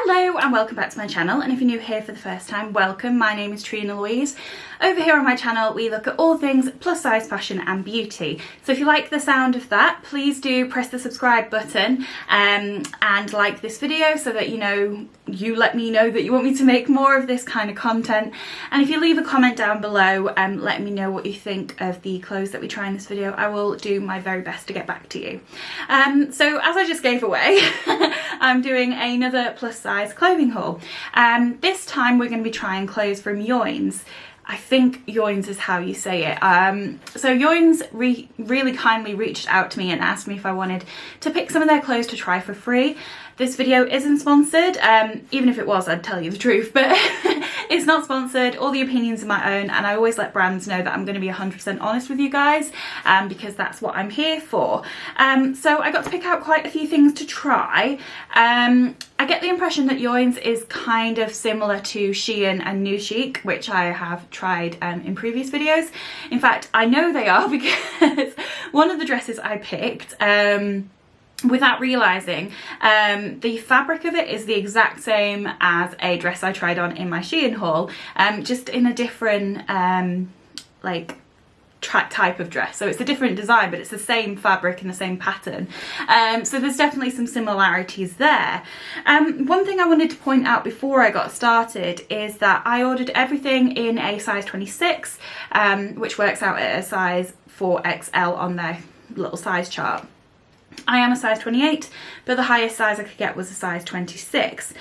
Hello and welcome back to my channel, and if you're new here for the first time, welcome. My name is Trina-Louise. Over here on my channel we look at all things plus size fashion and beauty. So if you like the sound of that, please do press the subscribe button and like this video so that you let me know that you want me to make more of this kind of content. And if you leave a comment down below let me know what you think of the clothes that we try in this video, I will do my very best to get back to you. So as I just gave away, I'm doing another plus size clothing haul. This time we're going to be trying clothes from YOINS. I think YOINS is how you say it. So YOINS really kindly reached out to me and asked me if I wanted to pick some of their clothes to try for free. This video isn't sponsored. Even if it was, I'd tell you the truth, but it's not sponsored. All the opinions are my own, and I always let brands know that I'm going to be 100% honest with you guys, because that's what I'm here for. So I got to pick out quite a few things to try. I get the impression that YOINS is kind of similar to Shein and New Chic, which I have tried in previous videos. In fact, I know they are because one of the dresses I picked, without realising, the fabric of it is the exact same as a dress I tried on in my Shein haul, just in a different type of dress. So it's a different design, but it's the same fabric and the same pattern. So there's definitely some similarities there. One thing I wanted to point out before I got started is that I ordered everything in a size 26, which works out at a size 4XL on their little size chart. I am a size 28, but the highest size I could get was a size 26.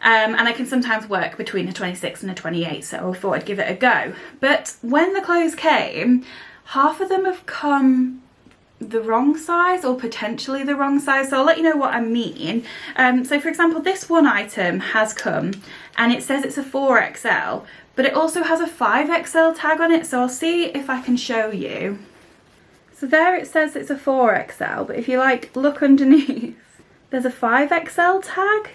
And I can sometimes work between a 26 and a 28, so I thought I'd give it a go. But when the clothes came, half of them have come the wrong size or potentially the wrong size, so I'll let you know what I mean. So for example, this one item has come and it says it's a 4XL, but it also has a 5XL tag on it, so I'll see if I can show you. So there it says it's a 4XL, but if you look underneath, there's a 5XL tag.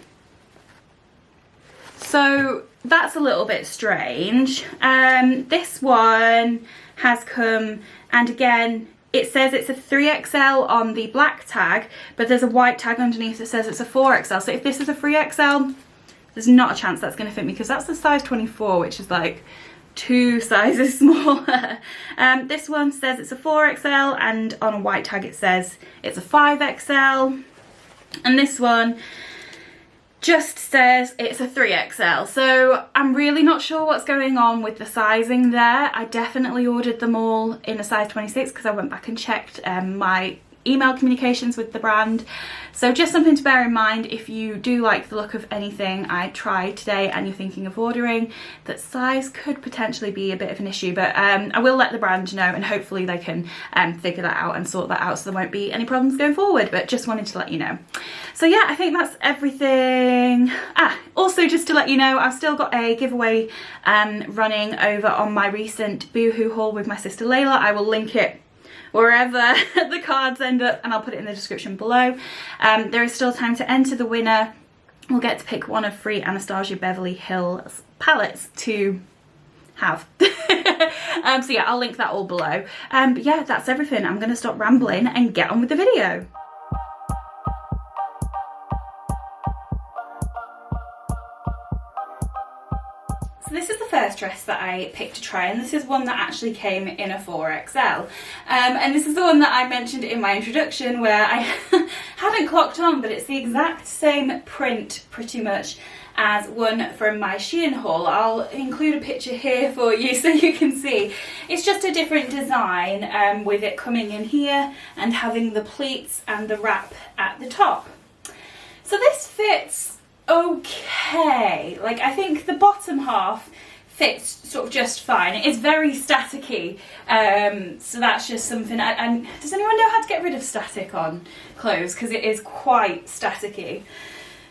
So that's a little bit strange. This one has come, and again, it says it's a 3XL on the black tag, but there's a white tag underneath that says it's a 4XL. So if this is a 3XL, there's not a chance that's going to fit me because that's the size 24, which is like 2 sizes smaller. This one says it's a 4XL, and on a white tag it says it's a 5XL, and this one just says it's a 3XL. So I'm really not sure what's going on with the sizing there. I definitely ordered them all in a size 26 because I went back and checked my email communications with the brand. So just something to bear in mind if you do like the look of anything I tried today and you're thinking of ordering, that size could potentially be a bit of an issue, but I will let the brand know and hopefully they can figure that out and sort that out so there won't be any problems going forward, but just wanted to let you know. So yeah, I think that's everything. Also just to let you know, I've still got a giveaway running over on my recent Boohoo haul with my sister Layla. I will link it wherever the cards end up, and I'll put it in the description below. There is still time to enter. The winner will get to pick one of 3 Anastasia Beverly Hills pallets to have. So yeah, I'll link that all below. But yeah, that's everything. I'm going to stop rambling and get on with the video. So this is the first dress that I picked to try, and this is one that actually came in a 4XL. And this is the one that I mentioned in my introduction where I hadn't clocked on, but it's the exact same print pretty much as one from my Shein haul. I'll include a picture here for you so you can see. It's just a different design with it coming in here and having the pleats and the wrap at the top. So this fits okay. I think the bottom half fits sort of just fine. It is very staticky, so that's just something. And does anyone know how to get rid of static on clothes? Because it is quite staticky.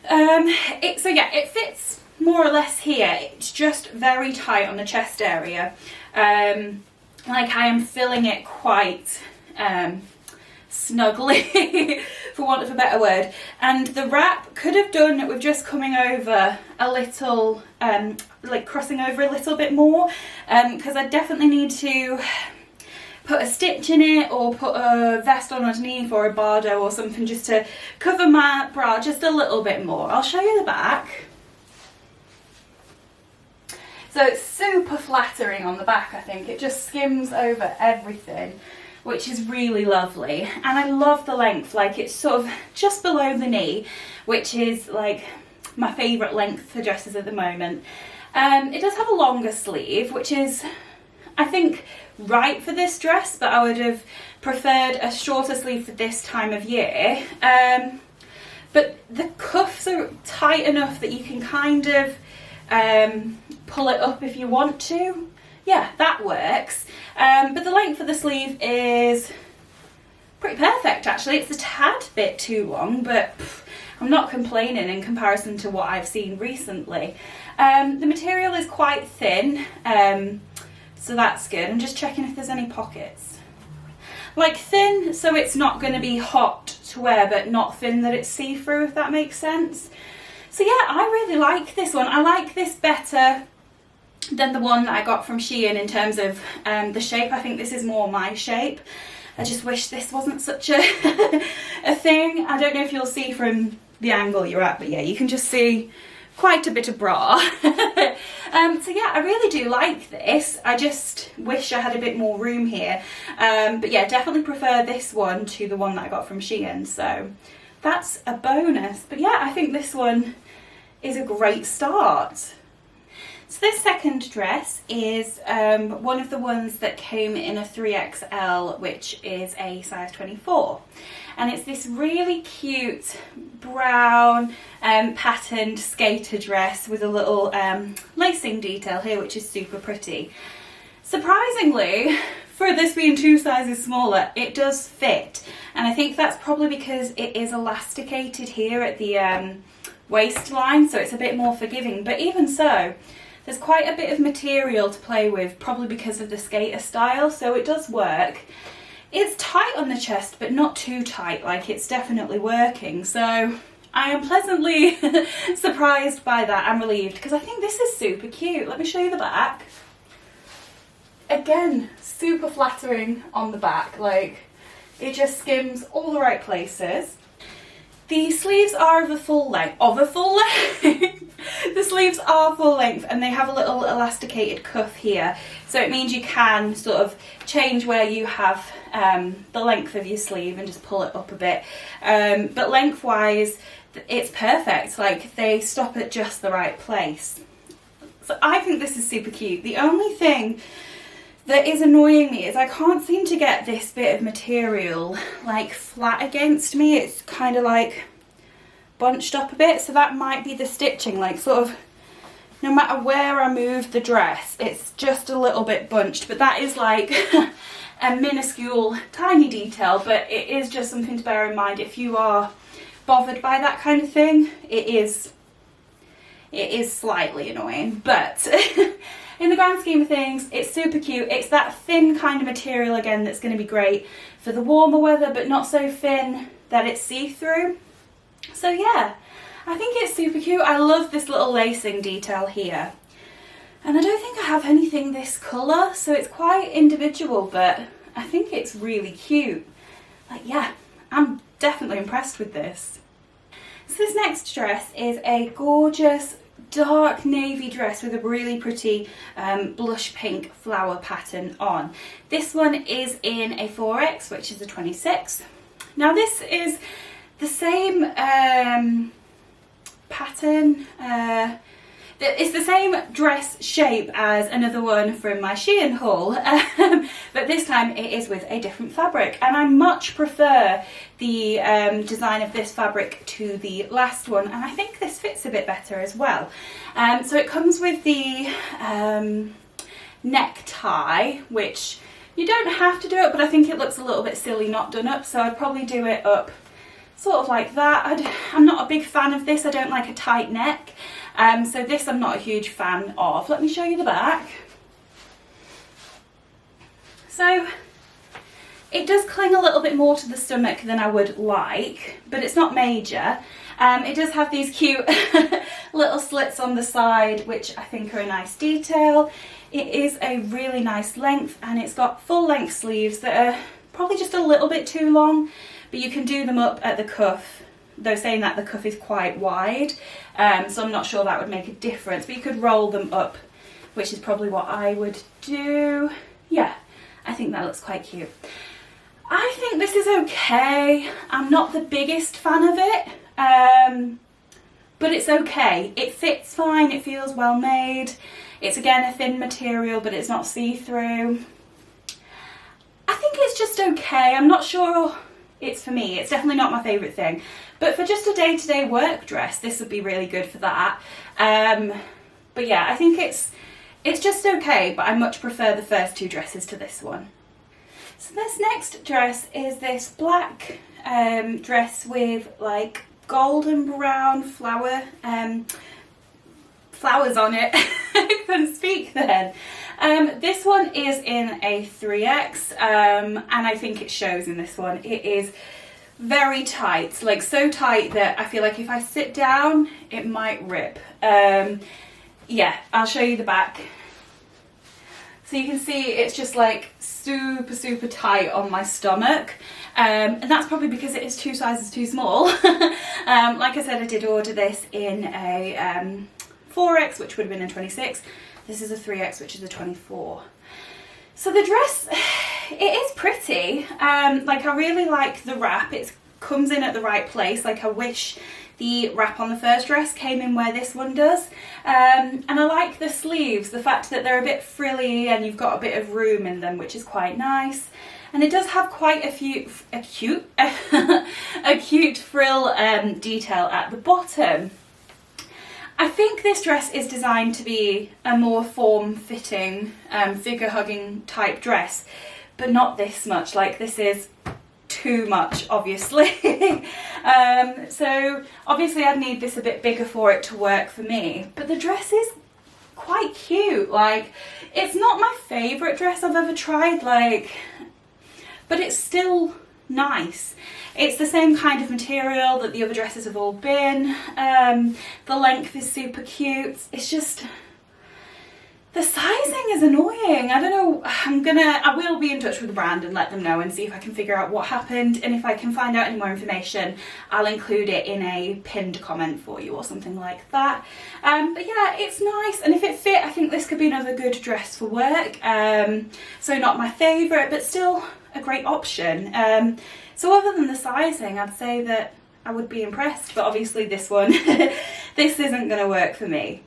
So yeah, it fits more or less here. It's just very tight on the chest area. I am filling it quite snugly for want of a better word, and the wrap could have done with just coming over a little, crossing over a little bit more, because I definitely need to put a stitch in it or put a vest on underneath or a bardo or something just to cover my bra just a little bit more. I'll show you the back. So it's super flattering on the back, I think. It just skims over everything, which is really lovely. And I love the length, like it's sort of just below the knee, which is like my favourite length for dresses at the moment. It does have a longer sleeve, which is, I think, right for this dress, but I would have preferred a shorter sleeve for this time of year. But the cuffs are tight enough that you can kind of pull it up if you want to. Yeah, that works. But the length of the sleeve is pretty perfect, actually. It's a tad bit too long, but I'm not complaining in comparison to what I've seen recently. The material is quite thin, so that's good. I'm just checking if there's any pockets. Like thin, so it's not going to be hot to wear, but not thin that it's see-through, if that makes sense. So yeah, I really like this one. I like this better than the one that I got from Shein in terms of the shape. I think this is more my shape. I just wish this wasn't such a, a thing. I don't know if you'll see from the angle you're at, but yeah, you can just see quite a bit of bra. So yeah, I really do like this. I just wish I had a bit more room here. But yeah, definitely prefer this one to the one that I got from Shein. So that's a bonus. But yeah, I think this one is a great start. So this second dress is one of the ones that came in a 3XL, which is a size 24. And it's this really cute brown patterned skater dress with a little lacing detail here, which is super pretty. Surprisingly, for this being 2 sizes smaller, it does fit. And I think that's probably because it is elasticated here at the waistline, so it's a bit more forgiving. But even so, there's quite a bit of material to play with, probably because of the skater style, so it does work. It's tight on the chest, but not too tight, like it's definitely working. So I am pleasantly surprised by that. I'm relieved, because I think this is super cute. Let me show you the back. Again, super flattering on the back, like it just skims all the right places. The sleeves are of a full length. The sleeves are full length and they have a little elasticated cuff here. So it means you can sort of change where you have the length of your sleeve and just pull it up a bit. But lengthwise, it's perfect. Like they stop at just the right place. So I think this is super cute. The only thing that is annoying me is I can't seem to get this bit of material like flat against me. It's kind of like bunched up a bit, so that might be the stitching, like sort of no matter where I move the dress it's just a little bit bunched, but that is like a minuscule tiny detail, but it is just something to bear in mind if you are bothered by that kind of thing. It is slightly annoying, but in the grand scheme of things, it's super cute. It's that thin kind of material again that's going to be great for the warmer weather, but not so thin that it's see-through. So yeah, I think it's super cute. I love this little lacing detail here. And I don't think I have anything this colour, so it's quite individual, but I think it's really cute. Like yeah, I'm definitely impressed with this. So this next dress is a gorgeous dark navy dress with a really pretty blush pink flower pattern on. This one is in a 4X, which is a 26. Now this is the same pattern, it's the same dress shape as another one from my Shein haul, but this time it is with a different fabric, and I much prefer the design of this fabric to the last one, and I think this fits a bit better as well. So it comes with the necktie, which you don't have to do it, but I think it looks a little bit silly not done up, so I'd probably do it up sort of like that. I'm not a big fan of this. I don't like a tight neck, so this I'm not a huge fan of. Let me show you the back. So it does cling a little bit more to the stomach than I would like, but it's not major. It does have these cute little slits on the side, which I think are a nice detail. It is a really nice length, and it's got full length sleeves that are probably just a little bit too long, but you can do them up at the cuff. They're saying that the cuff is quite wide, so I'm not sure that would make a difference, but you could roll them up which is probably what I would do. Yeah, I think that looks quite cute. I think this is okay. I'm not the biggest fan of it, but it's okay. It fits fine, it feels well made. It's again a thin material, but it's not see-through. I think it's just okay. I'm not sure it's for me. It's definitely not my favourite thing. But for just a day-to-day work dress, this would be really good for that. But yeah, I think it's just okay, but I much prefer the first two dresses to this one. So this next dress is this black dress with like golden brown flowers on it. I couldn't speak then. This one is in a 3X, and I think it shows in this one. It is very tight, like so tight that I feel like if I sit down, it might rip. Yeah, I'll show you the back. So you can see it's just like super tight on my stomach, and that's probably because it is 2 sizes too small. Like I said, I did order this in a 4X, which would have been a 26. This is a 3X, which is a 24. So the dress, it is pretty. Like I really like the wrap. It comes in at the right place. Like I wish the wrap on the first dress came in where this one does. And I like the sleeves, the fact that they're a bit frilly and you've got a bit of room in them, which is quite nice. And it does have quite a cute frill detail at the bottom. I think this dress is designed to be a more form-fitting, figure-hugging type dress, but not this much. Like, this is too much, obviously. So obviously I'd need this a bit bigger for it to work for me, but the dress is quite cute. Like, it's not my favourite dress I've ever tried, like, but it's still nice. It's the same kind of material that the other dresses have all been. The length is super cute. It's just, the sizing is annoying. I don't know, I will be in touch with the brand and let them know and see if I can figure out what happened, and if I can find out any more information, I'll include it in a pinned comment for you or something like that. But yeah, it's nice, and if it fit, I think this could be another good dress for work. So not my favourite, but still a great option. So other than the sizing, I'd say that I would be impressed, but obviously this one, this isn't going to work for me.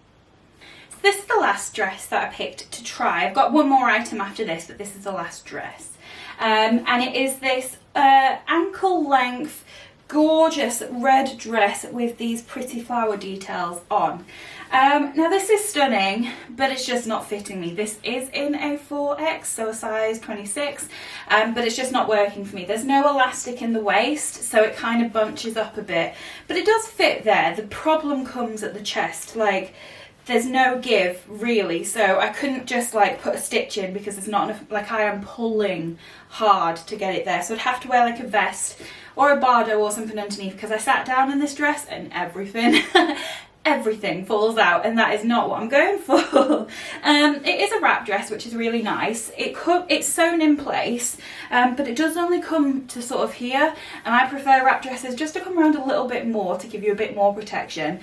So this is the last dress that I picked to try. I've got one more item after this, but this is the last dress. And it is this ankle length, gorgeous red dress with these pretty flower details on. Now this is stunning, but it's just not fitting me. This is in a 4X, so a size 26, but it's just not working for me. There's no elastic in the waist, so it kind of bunches up a bit, but it does fit there. The problem comes at the chest. Like, there's no give really, so I couldn't just like put a stitch in because there's not enough. Like, I am pulling hard to get it there, so I'd have to wear like a vest or a bardo or something underneath, because I sat down in this dress and everything everything falls out, and that is not what I'm going for. It is a wrap dress, which is really nice. It's sewn in place, but it does only come to sort of here, and I prefer wrap dresses just to come around a little bit more to give you a bit more protection.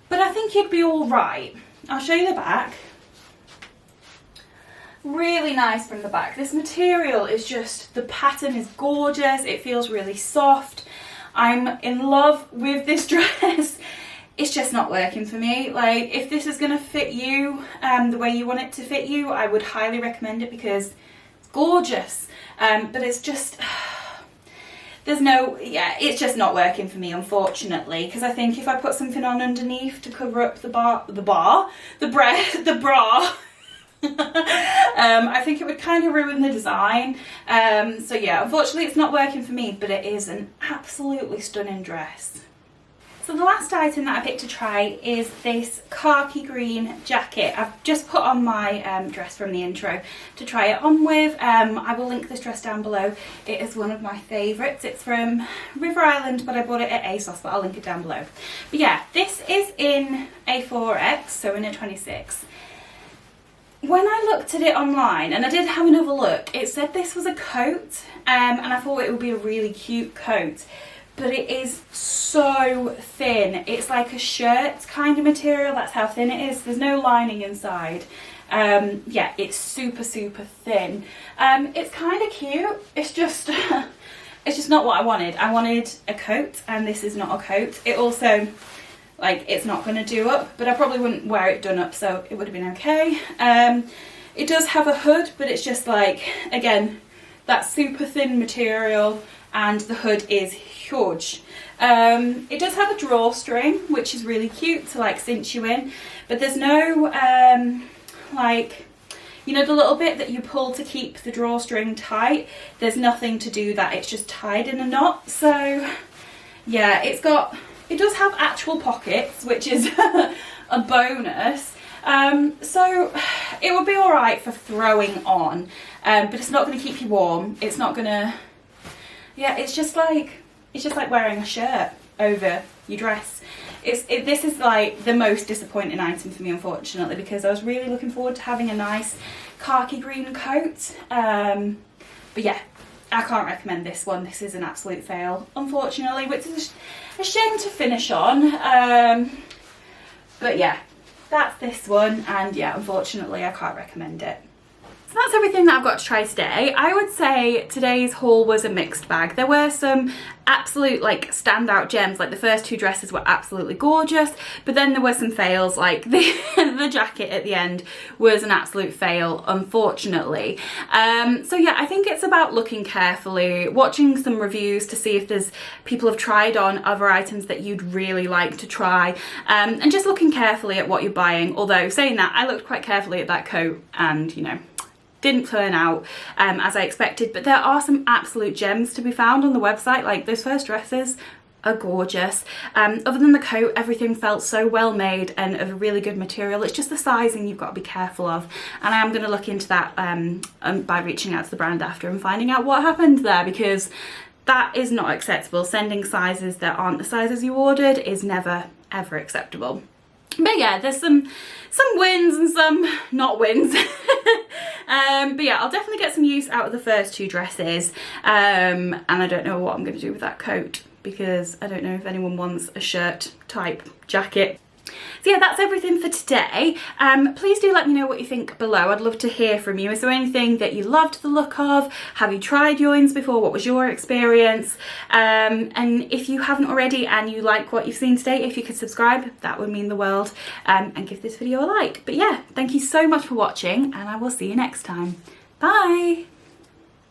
But I think it'd be all right. I'll show you the back. Really nice from the back. This material is just, the pattern is gorgeous. It feels really soft. I'm in love with this dress. It's just not working for me. Like, if this is going to fit you the way you want it to fit you, I would highly recommend it because it's gorgeous. But it's just, it's just not working for me, unfortunately, because I think if I put something on underneath to cover up the bra, I think it would kind of ruin the design. So yeah, unfortunately it's not working for me, but it is an absolutely stunning dress. So the last item that I picked to try is this khaki green jacket. I've just put on my dress from the intro to try it on with. I will link this dress down below. It is one of my favourites. It's from River Island, but I bought it at ASOS, but I'll link it down below. But yeah, this is in a 4X, so in a 26. When I looked at it online, and I did have another look, it said this was a coat, and I thought it would be a really cute coat. but it is so thin. It's like a shirt kind of material, that's how thin it is. There's no lining inside. Yeah, it's super thin. It's kind of cute. It's just it's just not what I wanted. I wanted a coat, and this is not a coat. It also, like, it's not going to do up, but I probably wouldn't wear it done up, so it would have been okay. It does have a hood, but it's just like, again, that super thin material, and the hood is huge. It does have a drawstring, which is really cute to like cinch you in, but there's no like, you know, the little bit that you pull to keep the drawstring tight, there's nothing to do that. It's just tied in a knot. So yeah, it does have actual pockets, which is a bonus. So it would be all right for throwing on, but it's not going to keep you warm. It's not going to, yeah, it's just like wearing a shirt over your dress. This is like the most disappointing item for me, unfortunately, because I was really looking forward to having a nice khaki green coat. But yeah, I can't recommend this one. This is an absolute fail, unfortunately, which is a shame to finish on. But yeah, that's this one, and yeah, unfortunately I can't recommend it. So that's everything that I've got to try today. I would say today's haul was a mixed bag. There were some absolute like standout gems, like the first two dresses were absolutely gorgeous, but then there were some fails, like the jacket at the end was an absolute fail, unfortunately. So yeah, I think it's about looking carefully, watching some reviews to see if there's people have tried on other items that you'd really like to try, and just looking carefully at what you're buying. Although saying that, I looked quite carefully at that coat and, you know, didn't turn out as I expected, but there are some absolute gems to be found on the website. Like, those first dresses are gorgeous. Other than the coat, everything felt so well made and of a really good material. It's just the sizing you've got to be careful of, and I am going to look into that by reaching out to the brand after and finding out what happened there, because that is not acceptable. Sending sizes that aren't the sizes you ordered is never ever acceptable. But yeah, there's some wins and some not wins. But yeah, I'll definitely get some use out of the first two dresses, and I don't know what I'm going to do with that coat, because I don't know if anyone wants a shirt type jacket. So yeah, that's everything for today. Please do let me know what you think below. I'd love to hear from you. Is there anything that you loved the look of? Have you tried YOINS before? What was your experience? And if you haven't already and you like what you've seen today, if you could subscribe, that would mean the world, and give this video a like. But yeah, thank you so much for watching, and I will see you next time. Bye!